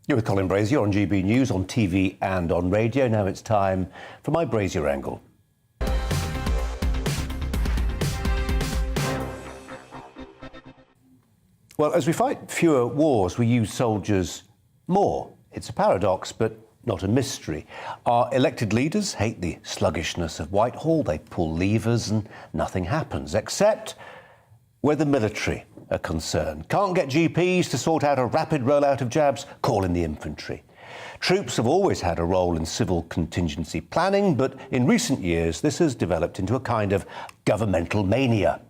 You're with Colin Brazier on GBNews, on TV and on radio. Now it's time for my Brazier angle. Well, as we fight fewer wars, we use soldiers more. It's a paradox, but not a mystery. Our elected leaders hate the sluggishness of Whitehall. They pull levers and nothing happens, except where the military are concerned. Can't get GPs to sort out a rapid rollout of jabs? Call in the infantry. Troops have always had a role in civil contingency planning, but in recent years this has developed into a kind of governmental mania.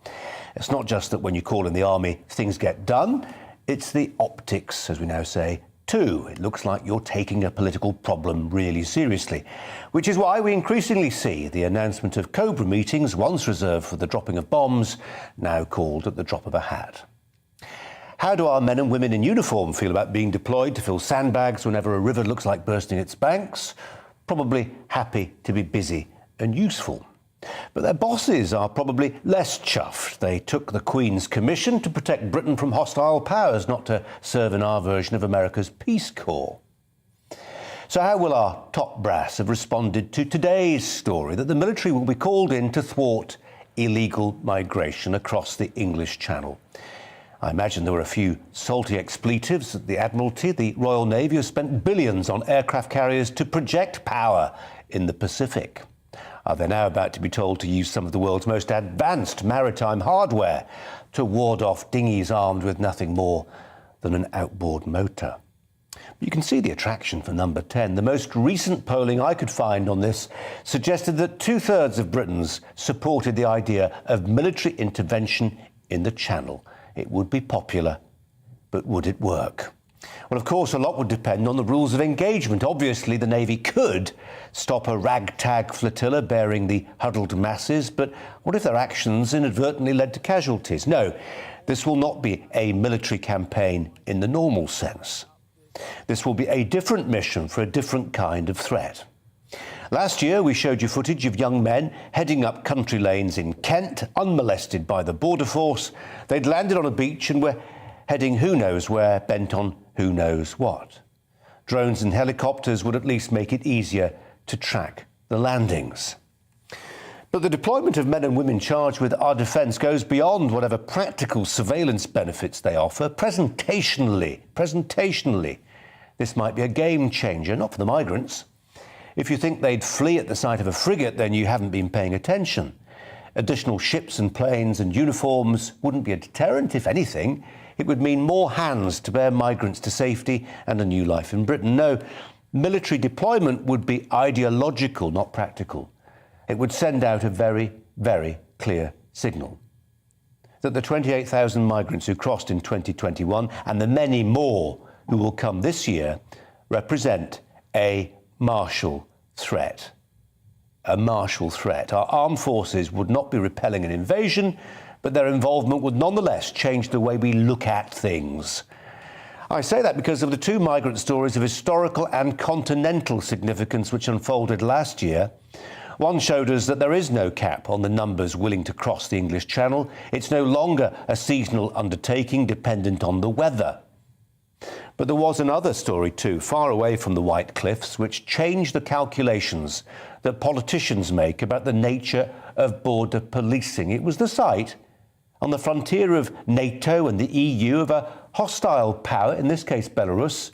It's not just that when you call in the army things get done, it's the optics, as we now say, too. It looks like you're taking a political problem really seriously, which is why we increasingly see the announcement of Cobra meetings, once reserved for the dropping of bombs, now called at the drop of a hat. How do our men and women in uniform feel about being deployed to fill sandbags whenever a river looks like bursting its banks? Probably happy to be busy and useful. But their bosses are probably less chuffed. They took the Queen's commission to protect Britain from hostile powers, not to serve in our version of America's Peace Corps. So how will our top brass have responded to today's story that the military will be called in to thwart illegal migration across the English Channel? I imagine there were a few salty expletives at the Admiralty. The Royal Navy has spent billions on aircraft carriers to project power in the Pacific. Are they now about to be told to use some of the world's most advanced maritime hardware to ward off dinghies armed with nothing more than an outboard motor? You can see the attraction for number 10. The most recent polling I could find on this suggested that 2/3 of Britons supported the idea of military intervention in the Channel. It would be popular, but would it work? Well, of course, a lot would depend on the rules of engagement. Obviously, the Navy could stop a ragtag flotilla bearing the huddled masses, but what if their actions inadvertently led to casualties? No, this will not be a military campaign in the normal sense. This will be a different mission for a different kind of threat. Last year, we showed you footage of young men heading up country lanes in Kent, unmolested by the border force. They'd landed on a beach and were heading who knows where, bent on who knows what. Drones and helicopters would at least make it easier to track the landings. But the deployment of men and women charged with our defence goes beyond whatever practical surveillance benefits they offer. Presentationally, this might be a game changer, not for the migrants. If you think they'd flee at the sight of a frigate, then you haven't been paying attention. Additional ships and planes and uniforms wouldn't be a deterrent. If anything, it would mean more hands to bear migrants to safety and a new life in Britain. No, military deployment would be ideological, not practical. It would send out a very, very clear signal that the 28,000 migrants who crossed in 2021 and the many more who will come this year represent a martial threat. A martial threat. Our armed forces would not be repelling an invasion, but their involvement would nonetheless change the way we look at things. I say that because of the two migrant stories of historical and continental significance which unfolded last year. One showed us that there is no cap on the numbers willing to cross the English Channel. It's no longer a seasonal undertaking dependent on the weather. But there was another story too, far away from the White Cliffs, which changed the calculations that politicians make about the nature of border policing. It was the site on the frontier of NATO and the EU of a hostile power, in this case Belarus,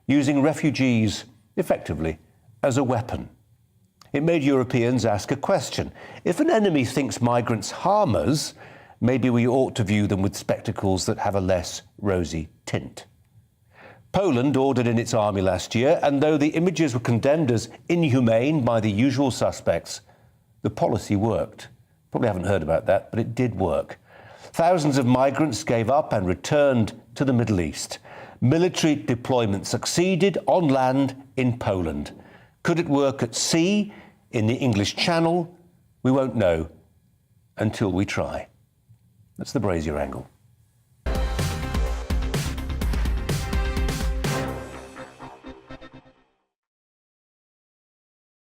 using refugees effectively as a weapon. It made Europeans ask a question. If an enemy thinks migrants harm us, maybe we ought to view them with spectacles that have a less rosy tint. Poland ordered in its army last year, and though the images were condemned as inhumane by the usual suspects, the policy worked. Probably haven't heard about that, but it did work. Thousands of migrants gave up and returned to the Middle East. Military deployment succeeded on land in Poland. Could it work at sea, in the English Channel? We won't know until we try. That's the Brazier angle.